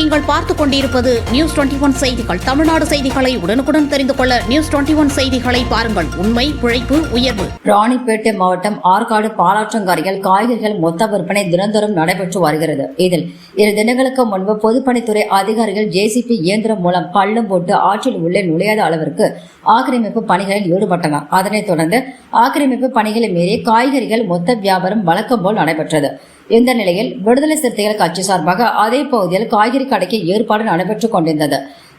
நீங்கள் பார்த்துக் கொண்டிருப்பது நியூஸ் 21 செய்திகள். தமிழ்நாடு செய்திகளை உடனுக்குடன் தெரிந்து கொள்ள நியூஸ் 21 செய்திகளை பாருங்கள். உண்மை, உழைப்பு, உயர்வு. ராணிப்பேட்டை மாவட்டம் ஆற்காடு பாலாற்றங்கரையில் காய்கறிகள் மொத்த விற்பனை தினந்தோறும் நடைபெற்று வருகிறது. இதில் 2 தினங்களுக்கு முன்பு பொதுப்பணித்துறை அதிகாரிகள் ஜேசிபி இயந்திரம் மூலம் பள்ளம் போட்டு ஆற்றில் உள்ளே நுழையாத அளவிற்கு ஆக்கிரமிப்பு பணிகளில் ஈடுபட்டனர். அதனைத் தொடர்ந்து ஆக்கிரமிப்பு பணிகளை மீறி காய்கறிகள் மொத்த வியாபாரம் வழக்கம் போல் நடைபெற்றது. இந்த நிலையில் விடுதலை சிறுத்தைகள் கட்சி சார்பாக அதே பகுதியில் காய்கறி கடைக்கு ஏற்பாடு நடைபெற்றுக் கொண்டிருந்தது.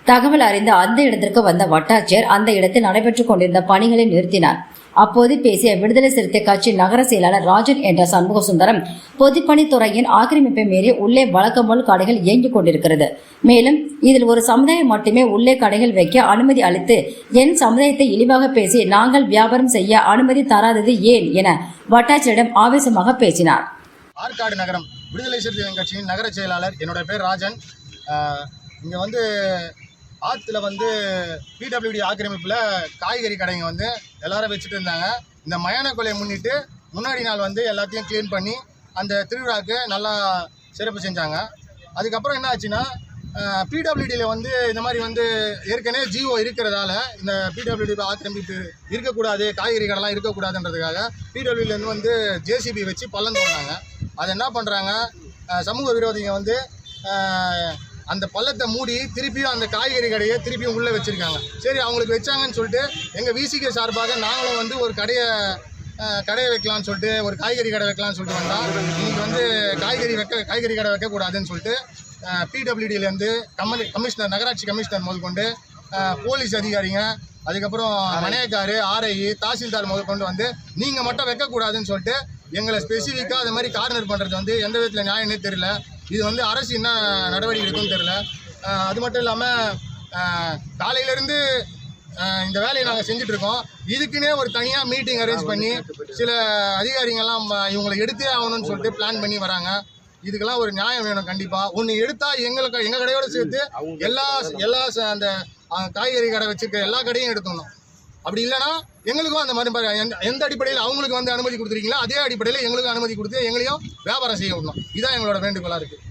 தகவல் அறிந்த அந்த இடத்திற்கு வந்த வட்டாட்சியர் அந்த இடத்தில் நடைபெற்றுக் கொண்டிருந்த பணிகளை நிறுத்தினார். அப்போது பேசிய விடுதலை சிறுத்தை கட்சி நகர செயலாளர் ராஜன் என்ற சண்முக சுந்தரம், பொதுப்பணித்துறையின் ஆக்கிரமிப்பை மீறி உள்ளே வழக்கம் போல் கடைகள் இயங்கிக் கொண்டிருக்கிறது. மேலும் இதில் ஒரு சமுதாயம் மட்டுமே உள்ளே கடைகள் வைக்க அனுமதி அளித்து என் சமுதாயத்தை இழிவாக பேசி நாங்கள் வியாபாரம் செய்ய அனுமதி தராதது ஏன் என வட்டாட்சியரிடம் ஆவேசமாக பேசினார். ஆற்காடு நகரம் விடுதலை சிறுத்தைகள் கட்சியின் நகர செயலாளர், என்னோட பேர் ராஜன். இங்கே ஆற்றுல பிடபிள்யூடி ஆக்கிரமிப்பில் காய்கறி கடைங்க எல்லாரும் வச்சுட்டு இருந்தாங்க. இந்த மயான கொலையை முன்னிட்டு முன்னாடி நாள் எல்லாத்தையும் க்ளீன் பண்ணி அந்த திருவிழாவுக்கு நல்லா சிறப்பு செஞ்சாங்க. அதுக்கப்புறம் என்ன ஆச்சுன்னா, பிடபிள்யூடியில் இந்த மாதிரி ஏற்கனவே ஜிஓ இருக்கிறதால இந்த பிடபிள்யூடி ஆக்கிரமிப்பு இருக்கக்கூடாது, காய்கறி கடைலாம் இருக்கக்கூடாதுன்றதுக்காக பிடபிள்யூடிலேருந்து ஜேசிபி வச்சு பள்ளம் தோண்டினாங்க. அதை என்ன பண்ணுறாங்க, சமூக விரோதிங்க அந்த பள்ளத்தை மூடி திருப்பியும் அந்த காய்கறி கடையை திருப்பியும் உள்ளே வச்சுருக்காங்க. சரி, அவங்களுக்கு வச்சாங்கன்னு சொல்லிட்டு எங்கள் விசிகே சார்பாக நாங்களும் ஒரு கடையை வைக்கலான்னு சொல்லிட்டு, ஒரு காய்கறி கடை வைக்கலான்னு சொல்லிட்டு வந்தால், இன்றைக்கி காய்கறி கடை வைக்கக்கூடாதுன்னு சொல்லிட்டு பிடபிள்யூடியிலேருந்து கமிஷனர், நகராட்சி கமிஷனர் முதற்கொண்டு போலீஸ் அதிகாரிங்க, அதுக்கப்புறம் மனையக்காரு, ஆர்ஐ, தாசில்தார் முதற்கொண்டு நீங்கள் மட்டும் வைக்கக்கூடாதுன்னு சொல்லிட்டு எங்களை ஸ்பெசிஃபிக்காக அது மாதிரி கார்னர் பண்ணுறது எந்த விதத்தில் நியாயம்னே தெரியல. இது அரசு என்ன நடவடிக்கை எடுக்குன்னு தெரியல. அது மட்டும் இல்லாமல் காலையிலேருந்து இந்த வேலையை நாங்கள் செஞ்சிட்ருக்கோம். இதுக்குன்னே ஒரு தனியாக மீட்டிங் அரேஞ்ச் பண்ணி சில அதிகாரிகள்லாம் இவங்களை எடுத்தே ஆகணும்னு சொல்லிட்டு பிளான் பண்ணி வராங்க. இதுக்கெல்லாம் ஒரு நியாயம் வேணும் கண்டிப்பாக. ஒன்று எடுத்தால் எங்கள் கடையோடு சேர்த்து எல்லா அந்த காய்கறி கடை வச்சுருக்க எல்லா கடையும் எடுத்துடணும். அப்படி இல்லைனா எங்களுக்கும் அந்த மாதிரி எந்த அடிப்படையில் அவங்களுக்கு அனுமதி கொடுத்துருக்கீங்களோ அதே அடிப்படையில் எங்களுக்கும் அனுமதி கொடுத்து எங்களையும் வியாபாரம் செய்ய விடணும். இதுதான் எங்களோட வேண்டுகோளாக இருக்குது.